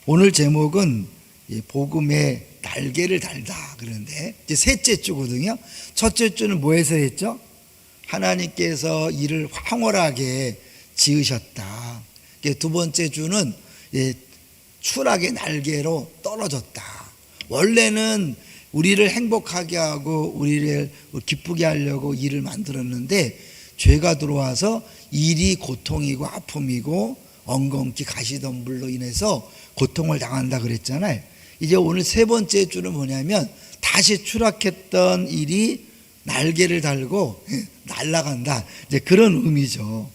오늘 제목은 복음의 날개를 달다 그러는데 이제 셋째 주거든요. 첫째 주는 뭐해서 했죠? 하나님께서 이를 황홀하게 지으셨다. 두 번째 주는 추락의 날개로 떨어졌다. 원래는 우리를 행복하게 하고 우리를 기쁘게 하려고 일을 만들었는데 죄가 들어와서 일이 고통이고 아픔이고 엉겅퀴 가시덤불로 인해서 고통을 당한다 그랬잖아요. 이제 오늘 세 번째 주는 뭐냐면 다시 추락했던 일이 날개를 달고 날아간다. 이제 그런 의미죠.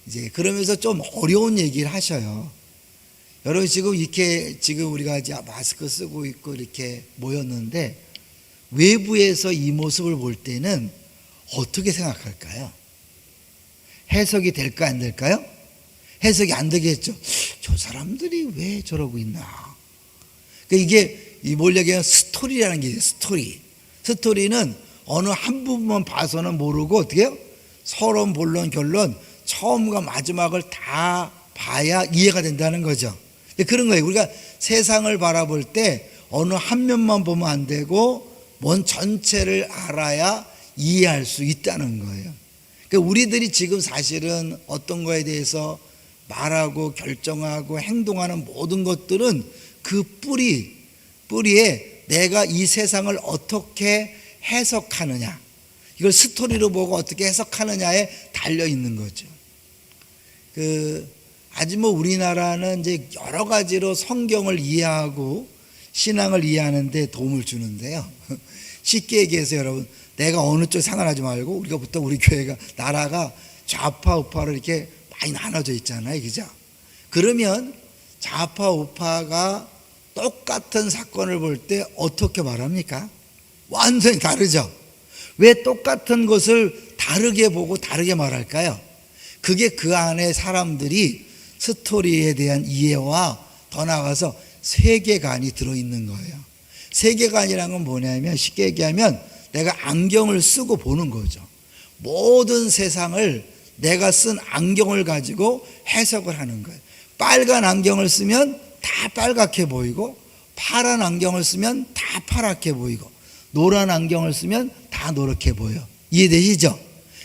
이제 그러면서 좀 어려운 얘기를 하셔요. 여러분 지금 우리가 이제 마스크 쓰고 있고 이렇게 모였는데 외부에서 이 모습을 볼 때는 어떻게 생각할까요? 해석이 될까 안 될까요? 해석이 안 되겠죠. 저 사람들이 왜 저러고 있나? 그러니까 이게 뭘 얘기하면 스토리라는 게 있어요. 스토리는 어느 한 부분만 봐서는 모르고 어떻게 해요? 서론, 본론, 결론 처음과 마지막을 다 봐야 이해가 된다는 거죠. 그런 거예요. 우리가 세상을 바라볼 때 어느 한 면만 보면 안 되고 뭔 전체를 알아야 이해할 수 있다는 거예요. 그러니까 우리들이 지금 사실은 어떤 거에 대해서 말하고 결정하고 행동하는 모든 것들은 그 뿌리에 내가 이 세상을 어떻게 해석하느냐, 이걸 스토리로 보고 어떻게 해석하느냐에 달려 있는 거죠. 아직 우리나라는 이제 여러 가지로 성경을 이해하고 신앙을 이해하는데 도움을 주는데요. 쉽게 얘기해서 여러분, 내가 어느 쪽 상관하지 말고 우리가부터 우리 교회가 나라가 좌파 우파로 이렇게 많이 나눠져 있잖아요, 그죠? 그러면 좌파 우파가 똑같은 사건을 볼 때 어떻게 말합니까? 완전히 다르죠. 왜 똑같은 것을 다르게 보고 다르게 말할까요? 그게 그 안에 사람들이 스토리에 대한 이해와 더 나아가서 세계관이 들어있는 거예요. 세계관이라는 건 뭐냐면 쉽게 얘기하면 내가 안경을 쓰고 보는 거죠. 모든 세상을 내가 쓴 안경을 가지고 해석을 하는 거예요. 빨간 안경을 쓰면 다 빨갛게 보이고 파란 안경을 쓰면 다 파랗게 보이고 노란 안경을 쓰면 다 노랗게 보여. 이해되시죠?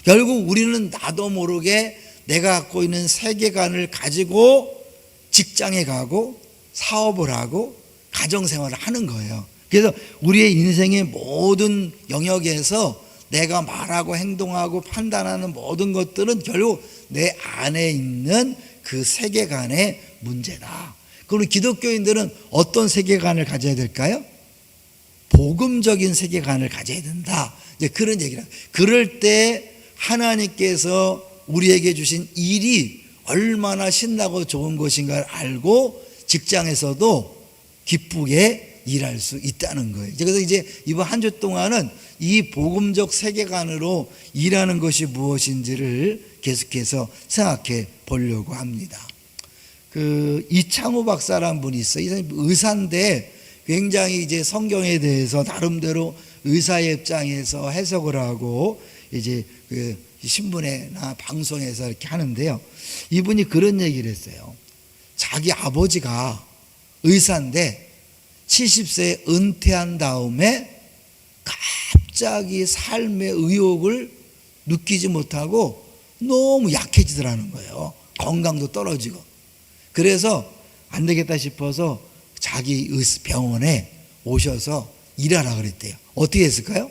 결국 우리는 나도 모르게 내가 갖고 있는 세계관을 가지고 직장에 가고 사업을 하고 가정생활을 하는 거예요. 그래서 우리의 인생의 모든 영역에서 내가 말하고 행동하고 판단하는 모든 것들은 결국 내 안에 있는 그 세계관의 문제다. 그리고 기독교인들은 어떤 세계관을 가져야 될까요? 복음적인 세계관을 가져야 된다. 이제 그런 얘기를. 그럴 때 하나님께서 우리에게 주신 일이 얼마나 신나고 좋은 것인가를 알고 직장에서도 기쁘게 일할 수 있다는 거예요. 그래서 이제 이번 한 주 동안은 이 복음적 세계관으로 일하는 것이 무엇인지를 계속해서 생각해 보려고 합니다. 이창호 박사라는 분이 있어요. 이 사람이 의사인데 굉장히 이제 성경에 대해서 나름대로 의사의 입장에서 해석을 하고 이제 신문이나 방송에서 이렇게 하는데요. 이분이 그런 얘기를 했어요. 자기 아버지가 의사인데 70세에 은퇴한 다음에 갑자기 삶의 의욕을 느끼지 못하고 너무 약해지더라는 거예요. 건강도 떨어지고. 그래서 안 되겠다 싶어서 자기 병원에 오셔서 일하라 그랬대요. 어떻게 했을까요?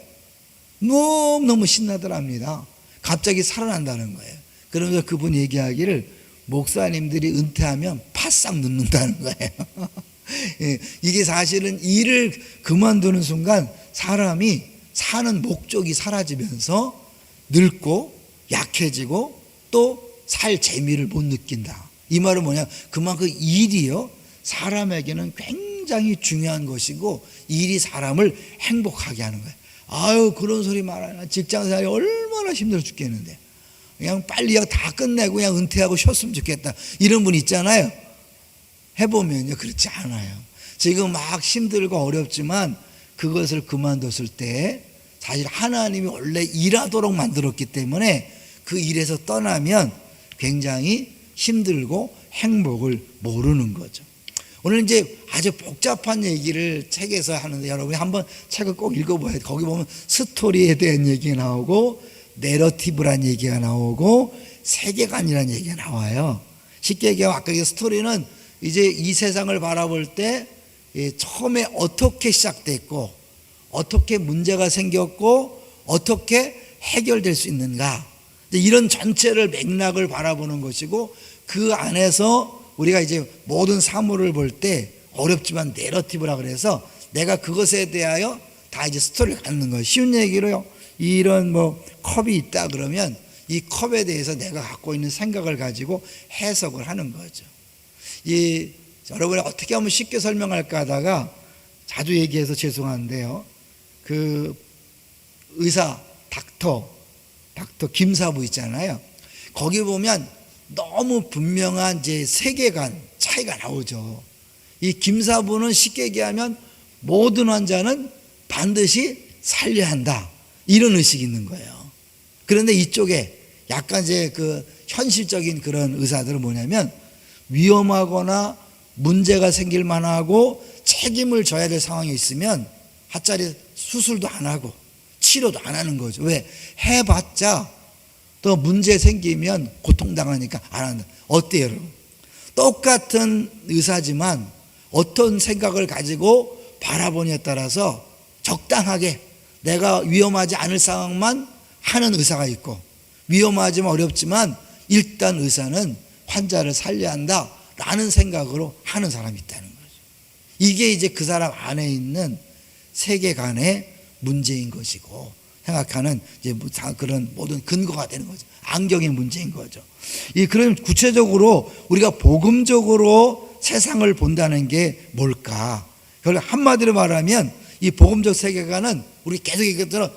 너무너무 신나더랍니다. 갑자기 살아난다는 거예요. 그러면서 그분 얘기하기를 목사님들이 은퇴하면 바싹 늙는다는 거예요. 이게 사실은 일을 그만두는 순간 사람이 사는 목적이 사라지면서 늙고 약해지고 또 살 재미를 못 느낀다. 이 말은 뭐냐? 그만큼 일이요 사람에게는 굉장히 중요한 것이고 일이 사람을 행복하게 하는 거예요. 아유 그런 소리 말하나 직장생활이 얼마나 힘들어 죽겠는데 그냥 빨리 다 끝내고 그냥 은퇴하고 쉬었으면 좋겠다 이런 분 있잖아요. 해보면요 그렇지 않아요. 지금 막 힘들고 어렵지만 그것을 그만뒀을 때 사실 하나님이 원래 일하도록 만들었기 때문에 그 일에서 떠나면 굉장히 힘들고 행복을 모르는 거죠. 오늘 이제 아주 복잡한 얘기를 책에서 하는데 여러분이 한번 책을 꼭 읽어봐야 돼요. 거기 보면 스토리에 대한 얘기가 나오고 내러티브란 얘기가 나오고 세계관이라는 얘기가 나와요. 쉽게 얘기하면 아까 그 스토리는 이제 이 세상을 바라볼 때 처음에 어떻게 시작됐고 어떻게 문제가 생겼고 어떻게 해결될 수 있는가, 이런 전체를 맥락을 바라보는 것이고, 그 안에서 우리가 이제 모든 사물을 볼 때 어렵지만 내러티브라 그래서 내가 그것에 대하여 다 이제 스토리를 갖는 거예요. 쉬운 얘기로요, 이런 뭐 컵이 있다 그러면 이 컵에 대해서 내가 갖고 있는 생각을 가지고 해석을 하는 거죠. 여러분이 어떻게 하면 쉽게 설명할까 하다가 자주 얘기해서 죄송한데요, 그 의사 닥터 김사부 있잖아요. 거기 보면 너무 분명한 이제 세계관 차이가 나오죠. 이 김사부는 쉽게 얘기하면 모든 환자는 반드시 살려야 한다, 이런 의식이 있는 거예요. 그런데 이쪽에 약간 이제 그 현실적인 그런 의사들은 뭐냐면, 위험하거나 문제가 생길 만하고 책임을 져야 될 상황이 있으면 하짜리 수술도 안 하고 치료도 안 하는 거죠. 왜? 해봤자 또 문제 생기면 고통당하니까 안 한다. 어때요, 여러분? 똑같은 의사지만 어떤 생각을 가지고 바라보냐에 따라서 적당하게 내가 위험하지 않을 상황만 하는 의사가 있고, 위험하지만 어렵지만 일단 의사는 환자를 살려야 한다 라는 생각으로 하는 사람이 있다는 거죠. 이게 이제 그 사람 안에 있는 세계관의 문제인 것이고, 생각하는 이제 그런 모든 근거가 되는 거죠. 안경의 문제인 거죠. 그럼 구체적으로 우리가 복음적으로 세상을 본다는 게 뭘까? 한마디로 말하면 이 복음적 세계관은 우리 계속 얘기했던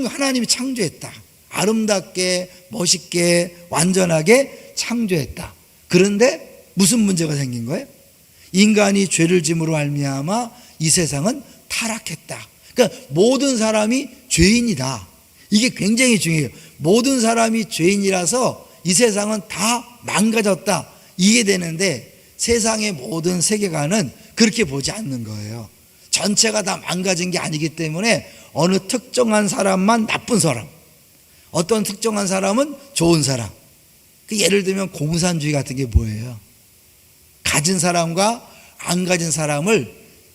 하나님이 창조했다. 아름답게 멋있게 완전하게 창조했다. 그런데 무슨 문제가 생긴 거예요? 인간이 죄를 짐으로 말미암아 이 세상은 타락했다. 그러니까 모든 사람이 죄인이다. 이게 굉장히 중요해요. 모든 사람이 죄인이라서 이 세상은 다 망가졌다, 이게 되는데, 세상의 모든 세계관은 그렇게 보지 않는 거예요. 전체가 다 망가진 게 아니기 때문에 어느 특정한 사람만 나쁜 사람, 어떤 특정한 사람은 좋은 사람. 예를 들면 공산주의 같은 게 뭐예요? 가진 사람과 안 가진 사람을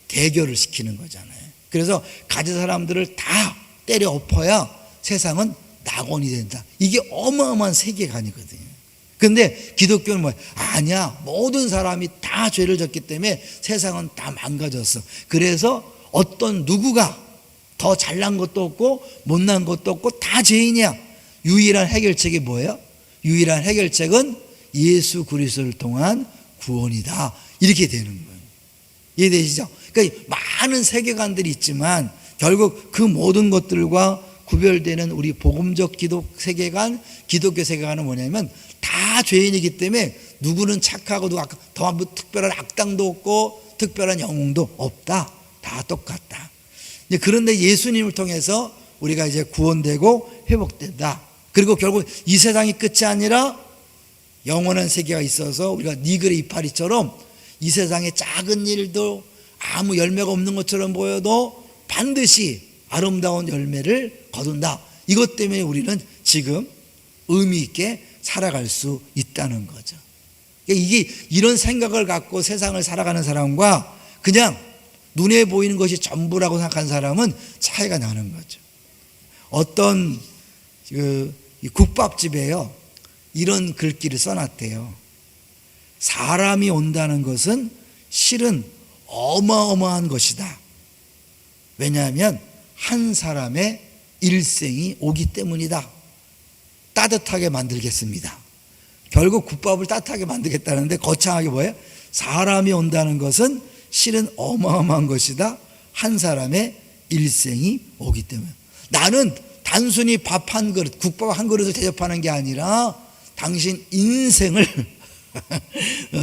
대결을 시키는 거잖아요. 그래서 가진 사람들을 다 때려 엎어야 세상은 낙원이 된다. 이게 어마어마한 세계관이거든요. 그런데 기독교는 뭐예요? 아니야, 모든 사람이 다 죄를 졌기 때문에 세상은 다 망가졌어. 그래서 어떤 누구가 더 잘난 것도 없고 못난 것도 없고 다 죄인이야. 유일한 해결책이 뭐예요? 유일한 해결책은 예수 그리스도를 통한 구원이다, 이렇게 되는 거예요. 이해되시죠? 그러니까 많은 세계관들이 있지만 결국 그 모든 것들과 구별되는 우리 복음적 기독 세계관, 기독교 세계관은 뭐냐면 다 죄인이기 때문에 누구는 착하고 누가 더 특별한 악당도 없고 특별한 영웅도 없다. 다 똑같다. 그런데 예수님을 통해서 우리가 이제 구원되고 회복된다. 그리고 결국 이 세상이 끝이 아니라 영원한 세계가 있어서 우리가 니글의 이파리처럼 이 세상의 작은 일도 아무 열매가 없는 것처럼 보여도 반드시 아름다운 열매를 거둔다. 이것 때문에 우리는 지금 의미 있게 살아갈 수 있다는 거죠. 이게 이런 생각을 갖고 세상을 살아가는 사람과 그냥 눈에 보이는 것이 전부라고 생각하는 사람은 차이가 나는 거죠. 어떤 국밥집에요, 이런 글귀를 써놨대요. 사람이 온다는 것은 실은 어마어마한 것이다. 왜냐하면 한 사람의 일생이 오기 때문이다. 따뜻하게 만들겠습니다. 결국 국밥을 따뜻하게 만들겠다는데 거창하게 뭐예요? 사람이 온다는 것은 실은 어마어마한 것이다. 한 사람의 일생이 오기 때문에. 나는 단순히 밥 한 그릇, 국밥 한 그릇을 대접하는 게 아니라 당신 인생을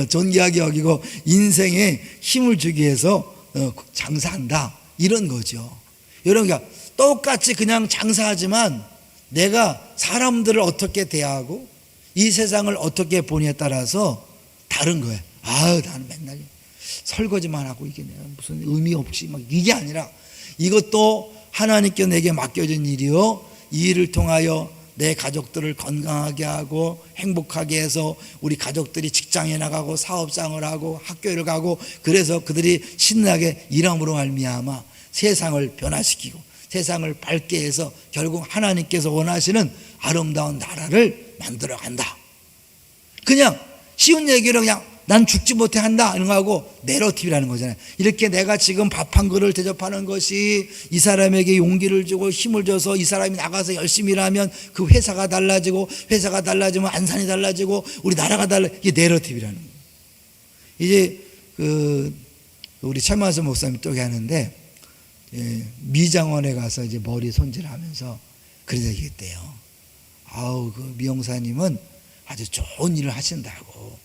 존귀하게 여기고 인생에 힘을 주기 위해서 장사한다, 이런 거죠. 여러분, 똑같이 그냥 장사하지만 내가 사람들을 어떻게 대하고 이 세상을 어떻게 보냐에 따라서 다른 거예요. 나는 맨날 설거지만 하고 이게 무슨 의미 없이 막 이게 아니라 이것도 하나님께 내게 맡겨진 일이요. 이 일을 통하여 내 가족들을 건강하게 하고 행복하게 해서 우리 가족들이 직장에 나가고 사업장을 하고 학교를 가고 그래서 그들이 신나게 일함으로 말미암아 세상을 변화시키고 세상을 밝게 해서 결국 하나님께서 원하시는 아름다운 나라를 만들어 간다. 그냥 쉬운 얘기로 그냥 난 죽지 못해 한다 이런 거하고 내러티브라는 거잖아요. 이렇게 내가 지금 밥 한 그릇을 대접하는 것이 이 사람에게 용기를 주고 힘을 줘서 이 사람이 나가서 열심히 일하면 그 회사가 달라지고 회사가 달라지면 안산이 달라지고 우리 나라가 이게 내러티브라는 거예요. 이제 우리 최만수 목사님 또 하는데 미장원에 가서 이제 머리 손질하면서 그런 얘기했대요. 아우 그 미용사님은 아주 좋은 일을 하신다고.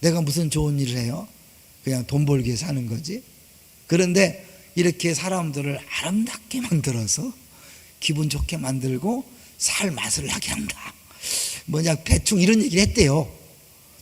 내가 무슨 좋은 일을 해요? 그냥 돈 벌기 위해서 하는 거지. 그런데 이렇게 사람들을 아름답게 만들어서 기분 좋게 만들고 살 맛을 나게 한다. 뭐냐 대충 이런 얘기를 했대요.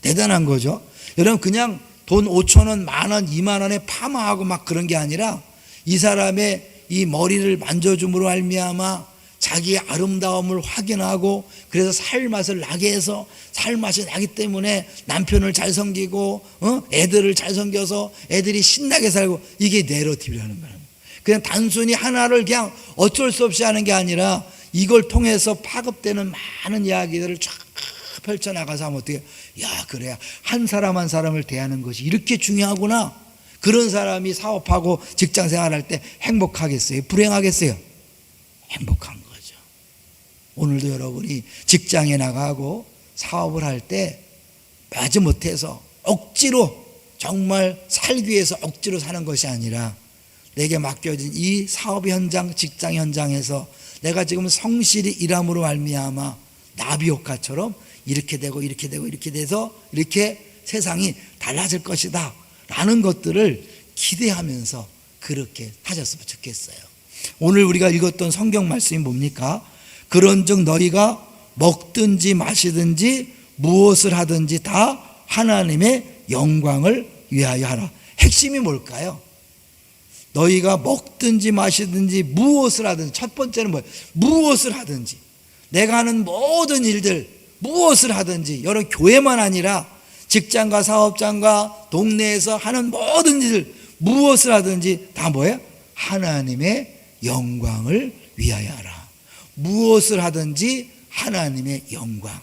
대단한 거죠. 여러분 그냥 돈 5천 원, 만 원, 2만 원에 파마하고 막 그런 게 아니라 이 사람의 이 머리를 만져줌으로 말미암아 자기의 아름다움을 확인하고 그래서 살 맛을 나게 해서 살 맛이 나기 때문에 남편을 잘 섬기고 애들을 잘 섬겨서 애들이 신나게 살고 이게 내러티브라는 거예요. 그냥 단순히 하나를 그냥 어쩔 수 없이 하는 게 아니라 이걸 통해서 파급되는 많은 이야기들을 쫙 펼쳐나가서 하면 어떻게 야 그래야 한 사람 한 사람을 대하는 것이 이렇게 중요하구나. 그런 사람이 사업하고 직장 생활할 때 행복하겠어요? 불행하겠어요? 행복한 거죠. 오늘도 여러분이 직장에 나가고 사업을 할 때 마지못해서 억지로 정말 살기 위해서 억지로 사는 것이 아니라 내게 맡겨진 이 사업 현장, 직장 현장에서 내가 지금 성실히 일함으로 말미암아 나비 효과처럼 이렇게 되고 이렇게 되고 이렇게 돼서 이렇게 세상이 달라질 것이다 라는 것들을 기대하면서 그렇게 하셨으면 좋겠어요. 오늘 우리가 읽었던 성경 말씀이 뭡니까? 그런즉 너희가 먹든지 마시든지 무엇을 하든지 다 하나님의 영광을 위하여 하라. 핵심이 뭘까요? 너희가 먹든지 마시든지 무엇을 하든지 첫 번째는 뭐예요? 무엇을 하든지 내가 하는 모든 일들 무엇을 하든지 여러 교회만 아니라 직장과 사업장과 동네에서 하는 모든 일들 무엇을 하든지 다 뭐예요? 하나님의 영광을 위하여 하라. 무엇을 하든지 하나님의 영광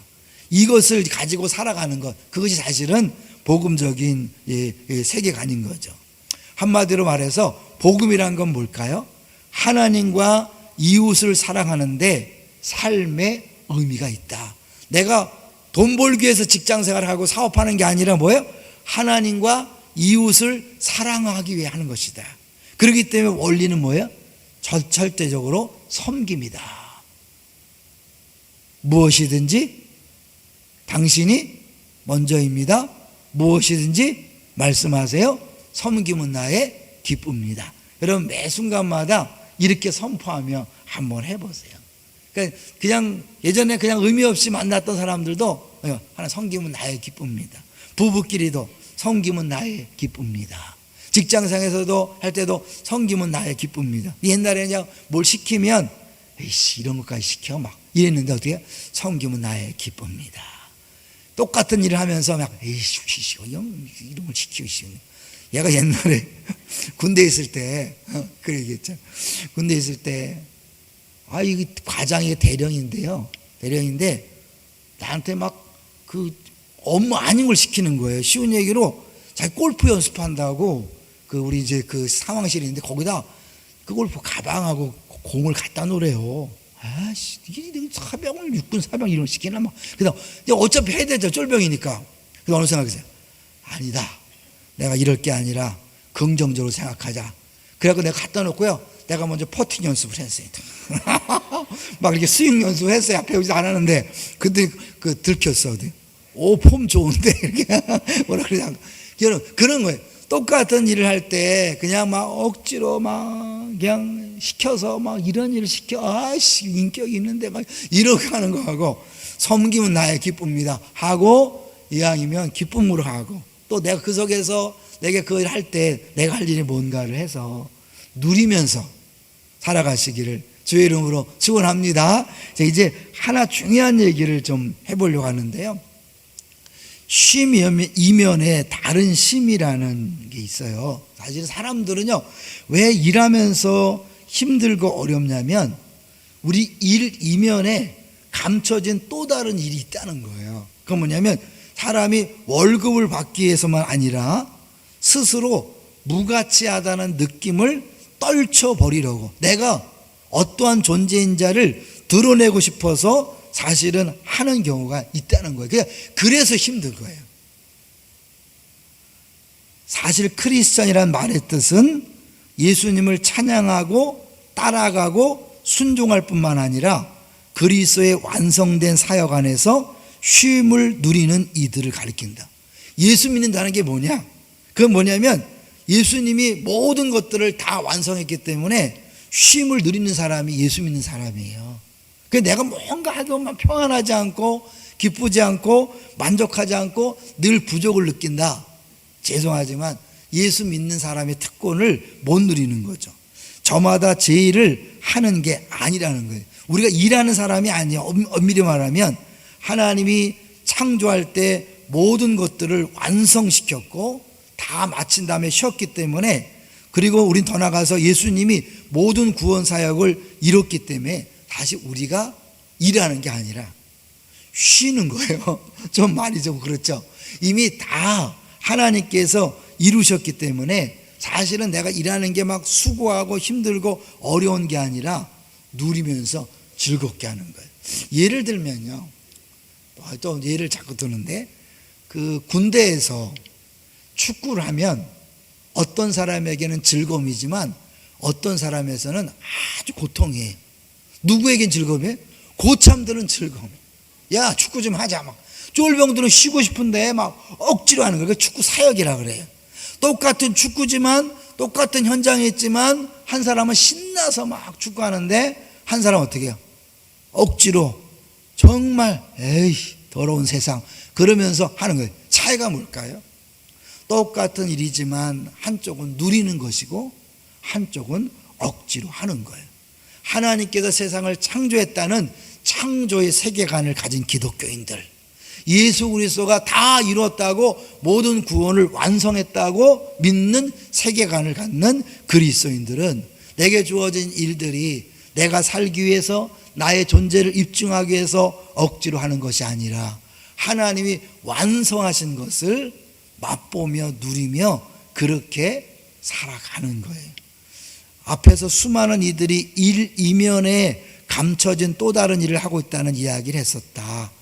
이것을 가지고 살아가는 것 그것이 사실은 복음적인 세계관인 거죠. 한마디로 말해서 복음이란 건 뭘까요? 하나님과 이웃을 사랑하는데 삶의 의미가 있다. 내가 돈 벌기 위해서 직장 생활을 하고 사업하는 게 아니라 뭐예요? 하나님과 이웃을 사랑하기 위해 하는 것이다. 그렇기 때문에 원리는 뭐예요? 절대적으로 섬깁니다. 무엇이든지 당신이 먼저입니다. 무엇이든지 말씀하세요. 섬김은 나의 기쁨입니다. 여러분 매 순간마다 이렇게 선포하며 한번 해보세요. 그러니까 그냥 예전에 그냥 의미 없이 만났던 사람들도 하나 섬김은 나의 기쁨입니다. 부부끼리도 섬김은 나의 기쁨입니다. 직장상에서도 할 때도 섬김은 나의 기쁨입니다. 옛날에 그냥 뭘 시키면 에이씨 이런 것까지 시켜 막 이랬는데 어떻게 섬김은 나의 기쁨입니다. 똑같은 일을 하면서 막 에이씨 이런 걸 시키고 얘가 옛날에 군대에 있을 때 그래 얘기했죠. 군대에 있을 때 이게 과장이 대령인데요. 대령인데 나한테 막 그 업무 아닌 걸 시키는 거예요. 쉬운 얘기로 자기 골프 연습한다고 우리 이제 그 상황실이 있는데 거기다 그 골프 가방하고 공을 갖다 놓으래요. 아씨 이게 사병을 육군 사병 이런 거 시키나 막. 그래서 어차피 해야 되죠. 쫄병이니까. 그래서 어느 생각하세요? 아니다. 내가 이럴 게 아니라 긍정적으로 생각하자. 그래갖고 내가 갖다 놓고요. 내가 먼저 퍼팅 연습을 했어요. 막 이렇게 스윙 연습을 했어요. 배우지도 않았는데 그때 들켰어. 폼 좋은데 이렇게 뭐라 그러냐. 그런 거예요. 똑같은 일을 할 때 그냥 막 억지로 막 그냥 시켜서 막 이런 일을 시켜 아씨 인격 있는데 막 이렇게 하는 거하고 섬김은 나의 기쁨입니다 하고 이왕이면 기쁨으로 하고 또 내가 그 속에서 내가 그걸 할 때 내가 할 일이 뭔가를 해서 누리면서 살아가시기를 주의 이름으로 축원합니다. 이제 하나 중요한 얘기를 좀 해보려고 하는데요. 쉼 이면에 다른 쉼이라는 게 있어요. 사실 사람들은요, 왜 일하면서 힘들고 어렵냐면 우리 일 이면에 감춰진 또 다른 일이 있다는 거예요. 그건 뭐냐면 사람이 월급을 받기 위해서만 아니라 스스로 무가치하다는 느낌을 떨쳐버리려고, 내가 어떠한 존재인 자를 드러내고 싶어서 사실은 하는 경우가 있다는 거예요. 그래서 힘든 거예요. 사실 크리스천이라는 말의 뜻은 예수님을 찬양하고 따라가고 순종할 뿐만 아니라 그리스도의 완성된 사역 안에서 쉼을 누리는 이들을 가리킨다. 예수 믿는다는 게 뭐냐? 그건 뭐냐면 예수님이 모든 것들을 다 완성했기 때문에 쉼을 누리는 사람이 예수 믿는 사람이에요. 내가 뭔가 해도 평안하지 않고 기쁘지 않고 만족하지 않고 늘 부족을 느낀다. 죄송하지만 예수 믿는 사람의 특권을 못 누리는 거죠. 저마다 제 일을 하는 게 아니라는 거예요. 우리가 일하는 사람이 아니에요. 엄밀히 말하면 하나님이 창조할 때 모든 것들을 완성시켰고 다 마친 다음에 쉬었기 때문에, 그리고 우린 더 나가서 예수님이 모든 구원 사역을 이뤘기 때문에 다시 우리가 일하는 게 아니라 쉬는 거예요. 좀 말이 좀 그렇죠. 이미 다 하나님께서 이루셨기 때문에 사실은 내가 일하는 게 막 수고하고 힘들고 어려운 게 아니라 누리면서 즐겁게 하는 거예요. 예를 들면요, 또 예를 자꾸 드는데, 그 군대에서 축구를 하면 어떤 사람에게는 즐거움이지만 어떤 사람에서는 아주 고통이에요. 누구에겐 즐거움이에요? 고참들은 즐거움. 야, 축구 좀 하자. 막 쫄병들은 쉬고 싶은데 막 억지로 하는 거예요. 축구 사역이라 그래요. 똑같은 축구지만 똑같은 현장에 있지만 한 사람은 신나서 막 축구하는데 한 사람은 어떻게 해요? 억지로 정말 에이 더러운 세상 그러면서 하는 거예요. 차이가 뭘까요? 똑같은 일이지만 한쪽은 누리는 것이고 한쪽은 억지로 하는 거예요. 하나님께서 세상을 창조했다는 창조의 세계관을 가진 기독교인들, 예수 그리스도가 다 이뤘다고 모든 구원을 완성했다고 믿는 세계관을 갖는 그리스도인들은 내게 주어진 일들이 내가 살기 위해서 나의 존재를 입증하기 위해서 억지로 하는 것이 아니라 하나님이 완성하신 것을 맛보며 누리며 그렇게 살아가는 거예요. 앞에서 수많은 이들이 일 이면에 감춰진 또 다른 일을 하고 있다는 이야기를 했었다.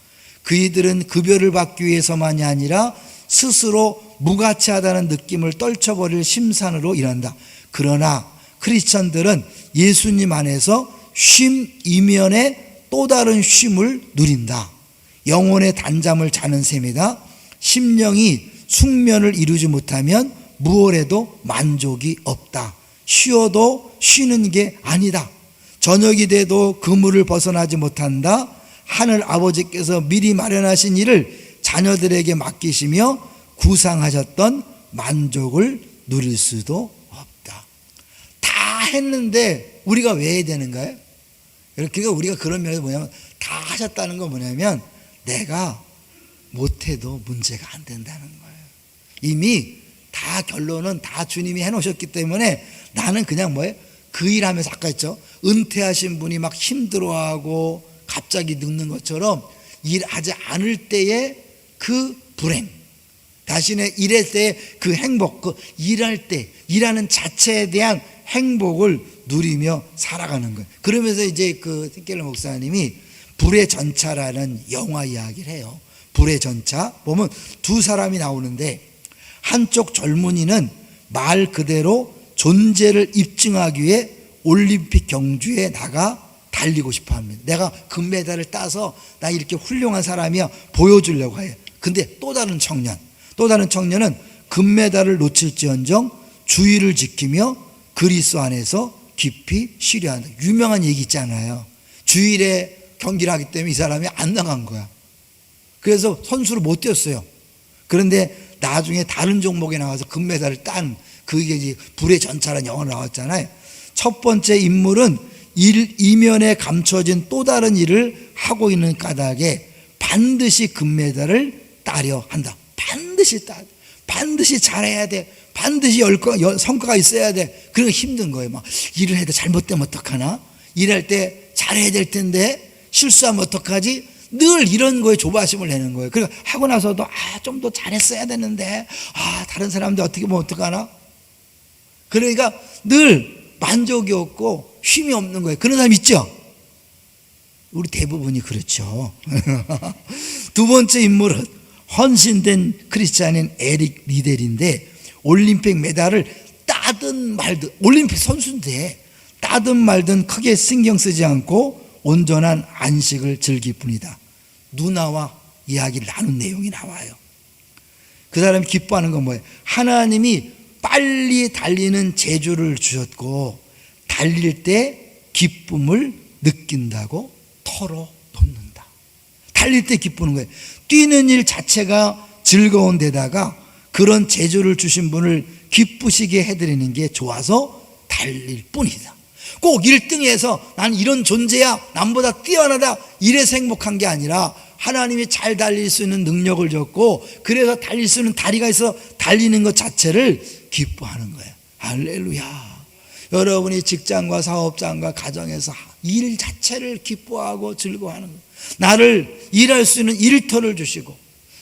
그 이들은 급여를 받기 위해서만이 아니라 스스로 무가치하다는 느낌을 떨쳐버릴 심산으로 일한다. 그러나 크리스천들은 예수님 안에서 쉼 이면에 또 다른 쉼을 누린다. 영혼의 단잠을 자는 셈이다. 심령이 숙면을 이루지 못하면 무엇에도 만족이 없다. 쉬어도 쉬는 게 아니다. 저녁이 돼도 그물을 벗어나지 못한다. 하늘 아버지께서 미리 마련하신 일을 자녀들에게 맡기시며 구상하셨던 만족을 누릴 수도 없다. 다 했는데 우리가 왜 해야 되는가요? 그러니까 우리가 그런 면에서 뭐냐면 다 하셨다는 건 뭐냐면 내가 못해도 문제가 안 된다는 거예요. 이미 다 결론은 다 주님이 해놓으셨기 때문에 나는 그냥 뭐예요? 그 일하면서 아까 했죠. 은퇴하신 분이 막 힘들어하고 갑자기 늙는 것처럼 일하지 않을 때의 그 불행, 자신의 일할 때의 그 행복, 그 일할 때 일하는 자체에 대한 행복을 누리며 살아가는 거예요. 그러면서 이제 그 틴켈러 목사님이 불의 전차라는 영화 이야기를 해요. 불의 전차 보면 두 사람이 나오는데 한쪽 젊은이는 말 그대로 존재를 입증하기 위해 올림픽 경주에 나가 달리고 싶어 합니다. 내가 금메달을 따서 나 이렇게 훌륭한 사람이야 보여주려고 해요. 근데 또 다른 청년은 금메달을 놓칠지언정 주의를 지키며 그리스도 안에서 깊이 쉬려한다. 유명한 얘기 있잖아요. 주일에 경기를 하기 때문에 이 사람이 안 나간 거야. 그래서 선수를 못 뛰었어요. 그런데 나중에 다른 종목에 나와서 금메달을 딴 그게 이제 불의 전차라는 영화로 나왔잖아요. 첫 번째 인물은 이면에 감춰진 또 다른 일을 하고 있는 까닭에 반드시 금메달을 따려 한다. 반드시 잘해야 돼. 반드시 성과가 있어야 돼. 그런 거 힘든 거예요. 막 일을 해도 잘못되면 어떡하나? 일할 때 잘해야 될 텐데 실수하면 어떡하지? 늘 이런 거에 조바심을 내는 거예요. 그리고 하고 나서도 좀 더 잘했어야 되는데 다른 사람들 어떻게 보면 어떡하나? 그러니까 늘 만족이 없고 쉼이 없는 거예요. 그런 사람 있죠? 우리 대부분이 그렇죠. 두 번째 인물은 헌신된 크리스찬인 에릭 리델인데 올림픽 메달을 따든 말든, 올림픽 선수인데 따든 말든 크게 신경 쓰지 않고 온전한 안식을 즐길 뿐이다. 누나와 이야기를 나눈 내용이 나와요. 그 사람이 기뻐하는 건 뭐예요? 하나님이 빨리 달리는 재주를 주셨고 달릴 때 기쁨을 느낀다고 털어놓는다. 달릴 때 기쁘는 거예요. 뛰는 일 자체가 즐거운 데다가 그런 재주를 주신 분을 기쁘시게 해드리는 게 좋아서 달릴 뿐이다. 꼭 1등해서 나는 이런 존재야, 남보다 뛰어나다 이래서 행복한 게 아니라 하나님이 잘 달릴 수 있는 능력을 줬고 그래서 달릴 수 있는 다리가 있어 달리는 것 자체를 기뻐하는 거예요. 할렐루야. 여러분이 직장과 사업장과 가정에서 일 자체를 기뻐하고 즐거워하는 거예요. 나를 일할 수 있는 일터를 주시고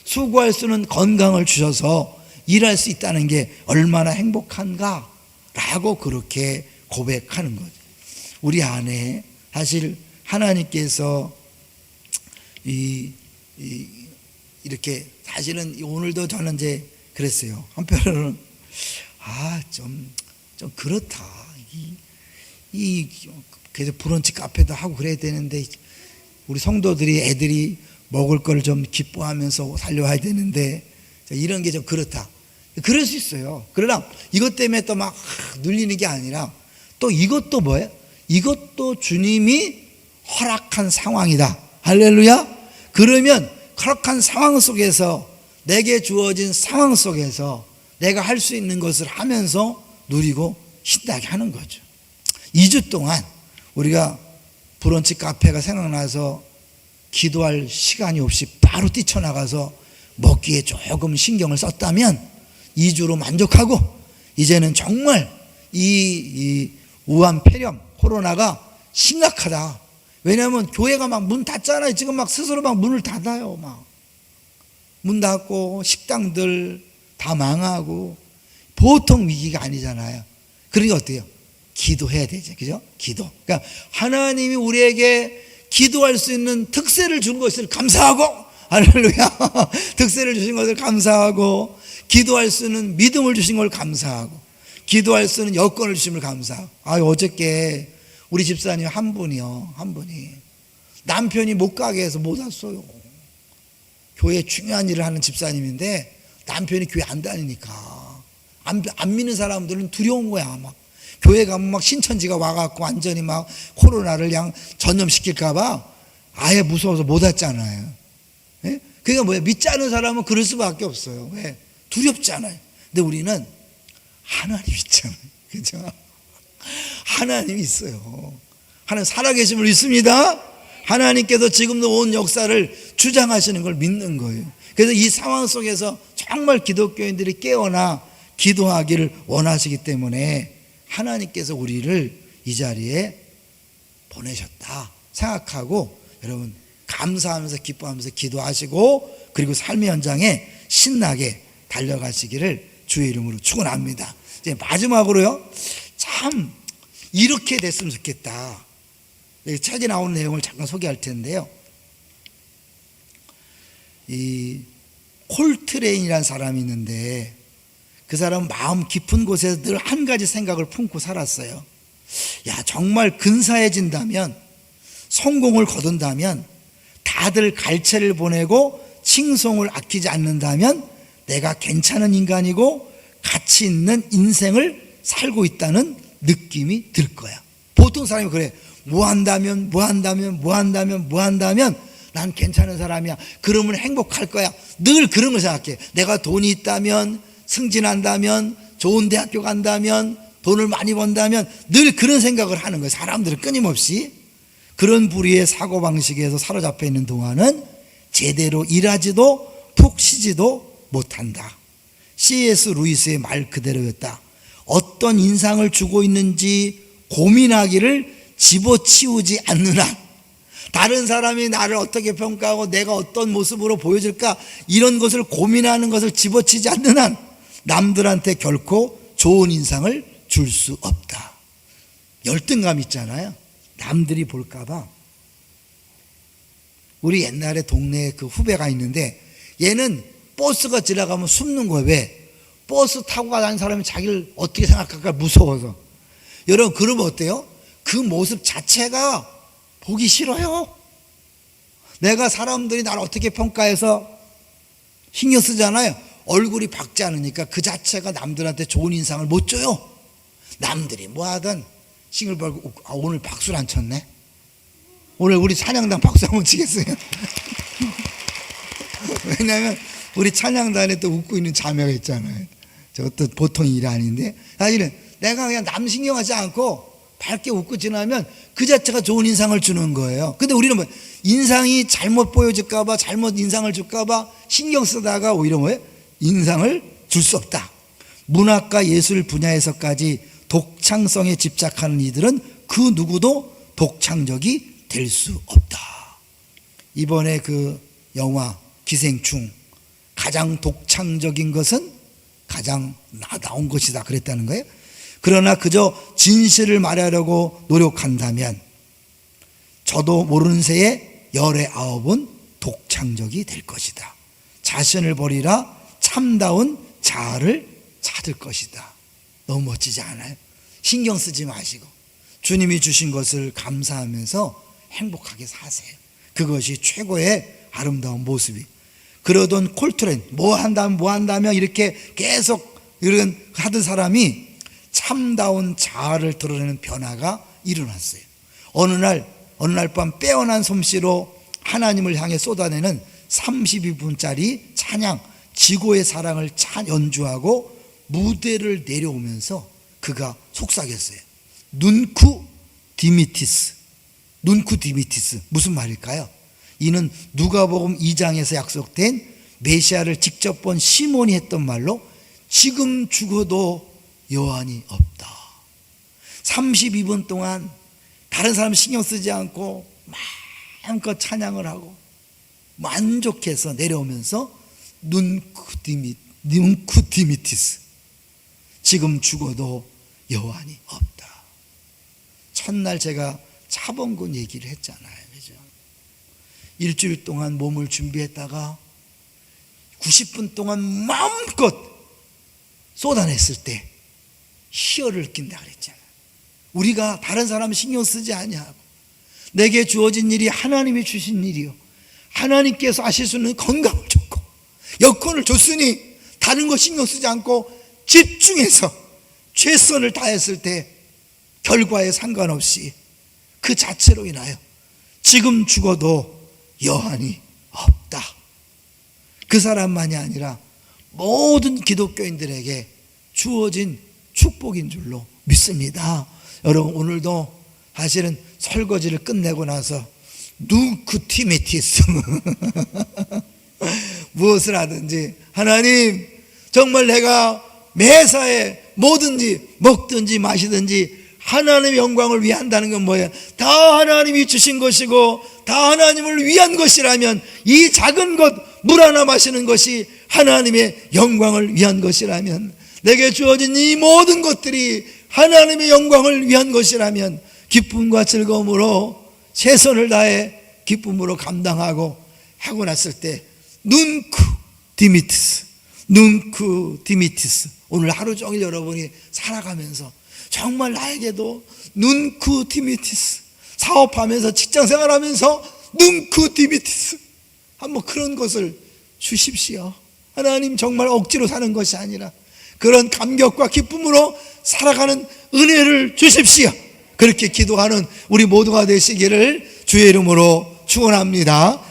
수고할 수 있는 건강을 주셔서 일할 수 있다는 게 얼마나 행복한가 라고 그렇게 고백하는 거죠. 우리 안에 사실 하나님께서 이렇게 사실은 오늘도 저는 이제 그랬어요. 한편으로는 좀 그렇다. 그래서 브런치 카페도 하고 그래야 되는데 우리 성도들이 애들이 먹을 걸 좀 기뻐하면서 살려야 되는데 이런 게 좀 그렇다. 그럴 수 있어요. 그러나 이것 때문에 또 막 눌리는 게 아니라 또 이것도 뭐예요? 이것도 주님이 허락한 상황이다. 할렐루야. 그러면 허락한 상황 속에서 내게 주어진 상황 속에서 내가 할 수 있는 것을 하면서 누리고 신나게 하는 거죠. 2주 동안 우리가 브런치 카페가 생각나서 기도할 시간이 없이 바로 뛰쳐나가서 먹기에 조금 신경을 썼다면 2주로 만족하고 이제는 정말 이 우한 폐렴 코로나가 심각하다. 왜냐하면 교회가 막 문 닫잖아요. 지금 막 스스로 막 문을 닫아요. 막 문 닫고 식당들 다 망하고 보통 위기가 아니잖아요. 그러니까 어때요? 기도해야 되죠. 그죠? 기도. 그러니까 하나님이 우리에게 기도할 수 있는 특세를 준 것을 감사하고, 할렐루야. 특세를 주신 것을 감사하고, 기도할 수 있는 믿음을 주신 걸 감사하고, 기도할 수 있는 여건을 주신 걸 감사하고. 어저께 우리 집사님 한 분이 남편이 못 가게 해서 못 왔어요. 교회 중요한 일을 하는 집사님인데 남편이 교회 안 다니니까 안 믿는 사람들은 두려운 거야. 막 교회 가면 막 신천지가 와갖고 완전히 막 코로나를 그냥 전염시킬까봐 아예 무서워서 못 왔잖아요. 예? 그러니까 뭐야? 믿지 않은 사람은 그럴 수밖에 없어요. 왜? 두렵잖아요. 근데 우리는 하나님 있잖아요. 그죠? 하나님이 있어요. 하나님 살아계심을 믿습니다. 하나님께서 지금도 온 역사를 주장하시는 걸 믿는 거예요. 그래서 이 상황 속에서 정말 기독교인들이 깨어나 기도하기를 원하시기 때문에 하나님께서 우리를 이 자리에 보내셨다 생각하고 여러분 감사하면서 기뻐하면서 기도하시고 그리고 삶의 현장에 신나게 달려가시기를 주의 이름으로 축원합니다. 이제 마지막으로요. 참 이렇게 됐으면 좋겠다. 책에 나오는 내용을 잠깐 소개할 텐데요. 이 콜트레인이라는 사람이 있는데 그 사람은 마음 깊은 곳에서 늘 한 가지 생각을 품고 살았어요. 정말 근사해진다면 성공을 거둔다면 다들 갈채를 보내고 칭송을 아끼지 않는다면 내가 괜찮은 인간이고 가치 있는 인생을 살고 있다는 느낌이 들 거야. 보통 사람이 그래. 뭐 한다면 난 괜찮은 사람이야. 그러면 행복할 거야. 늘 그런 걸 생각해. 내가 돈이 있다면, 승진한다면, 좋은 대학교 간다면, 돈을 많이 번다면 늘 그런 생각을 하는 거예요. 사람들은 끊임없이. 그런 부류의 사고방식에서 사로잡혀 있는 동안은 제대로 일하지도 푹 쉬지도 못한다. C.S. 루이스의 말 그대로였다. 어떤 인상을 주고 있는지 고민하기를 집어치우지 않는 한, 다른 사람이 나를 어떻게 평가하고 내가 어떤 모습으로 보여질까, 이런 것을 고민하는 것을 집어치지 않는 한 남들한테 결코 좋은 인상을 줄 수 없다. 열등감 있잖아요. 남들이 볼까봐. 우리 옛날에 동네에 그 후배가 있는데 얘는 버스가 지나가면 숨는 거예요. 왜? 버스 타고 가는 사람이 자기를 어떻게 생각할까 무서워서. 여러분, 그러면 어때요? 그 모습 자체가 보기 싫어요. 내가 사람들이 나를 어떻게 평가해서 신경 쓰잖아요. 얼굴이 밝지 않으니까 그 자체가 남들한테 좋은 인상을 못 줘요. 남들이 뭐 하든 싱글벌고, 오늘 박수를 안 쳤네. 오늘 우리 찬양단 박수 한번 치겠어요. 왜냐하면 우리 찬양단에 또 웃고 있는 자매가 있잖아요. 저것도 보통 일이 아닌데, 사실은 내가 그냥 남 신경하지 않고 밝게 웃고 지나면 그 자체가 좋은 인상을 주는 거예요. 근데 우리는 뭐 인상이 잘못 보여질까봐, 잘못 인상을 줄까봐 신경 쓰다가 오히려 뭐예요? 인상을 줄 수 없다. 문학과 예술 분야에서까지 독창성에 집착하는 이들은 그 누구도 독창적이 될 수 없다. 이번에 그 영화 기생충, 가장 독창적인 것은 가장 나다운 것이다 그랬다는 거예요. 그러나 그저 진실을 말하려고 노력한다면 저도 모르는 새에 열의 아홉은 독창적이 될 것이다. 자신을 버리라 참다운 자아를 찾을 것이다. 너무 멋지지 않아요? 신경 쓰지 마시고 주님이 주신 것을 감사하면서 행복하게 사세요. 그것이 최고의 아름다운 모습이. 그러던 콜트레인, 뭐 한다면 이렇게 계속 이런 하던 사람이 참다운 자아를 드러내는 변화가 일어났어요. 어느 날 밤 빼어난 솜씨로 하나님을 향해 쏟아내는 32분짜리 찬양, 지고의 사랑을 연주하고 무대를 내려오면서 그가 속삭였어요. 눈쿠 디미티스. 무슨 말일까요? 이는 누가복음 2장에서 약속된 메시아를 직접 본 시몬이 했던 말로 지금 죽어도 여한이 없다. 32분 동안 다른 사람 신경 쓰지 않고 마음껏 찬양을 하고 만족해서 내려오면서 눈쿠 디미티스. 지금 죽어도 여한이 없다. 첫날 제가 차범근 얘기를 했잖아요. 그죠? 일주일 동안 몸을 준비했다가 90분 동안 마음껏 쏟아냈을 때 희열을 느낀다 그랬잖아요. 우리가 다른 사람 신경 쓰지 아니하고 내게 주어진 일이 하나님이 주신 일이요, 하나님께서 하실 수 있는 건강을 줬고 여건을 줬으니 다른 거 신경 쓰지 않고 집중해서 최선을 다했을 때 결과에 상관없이 그 자체로 인하여 지금 죽어도 여한이 없다. 그 사람만이 아니라 모든 기독교인들에게 주어진 축복인 줄로 믿습니다. 여러분, 오늘도 사실은 설거지를 끝내고 나서 누쿠티메티스 무엇을 하든지 하나님, 정말 내가 매사에 뭐든지 먹든지 마시든지 하나님의 영광을 위해 한다는 건 뭐예요? 다 하나님이 주신 것이고 다 하나님을 위한 것이라면 이 작은 것 물 하나 마시는 것이 하나님의 영광을 위한 것이라면, 내게 주어진 이 모든 것들이 하나님의 영광을 위한 것이라면 기쁨과 즐거움으로 최선을 다해 기쁨으로 감당하고 하고 났을 때 눈쿠 디미티스. 오늘 하루 종일 여러분이 살아가면서 정말 나에게도 눈쿠 디미티스, 사업하면서 직장생활하면서 눈쿠 디미티스 한번 그런 것을 주십시오. 하나님, 정말 억지로 사는 것이 아니라 그런 감격과 기쁨으로 살아가는 은혜를 주십시오. 그렇게 기도하는 우리 모두가 되시기를 주의 이름으로 축원합니다.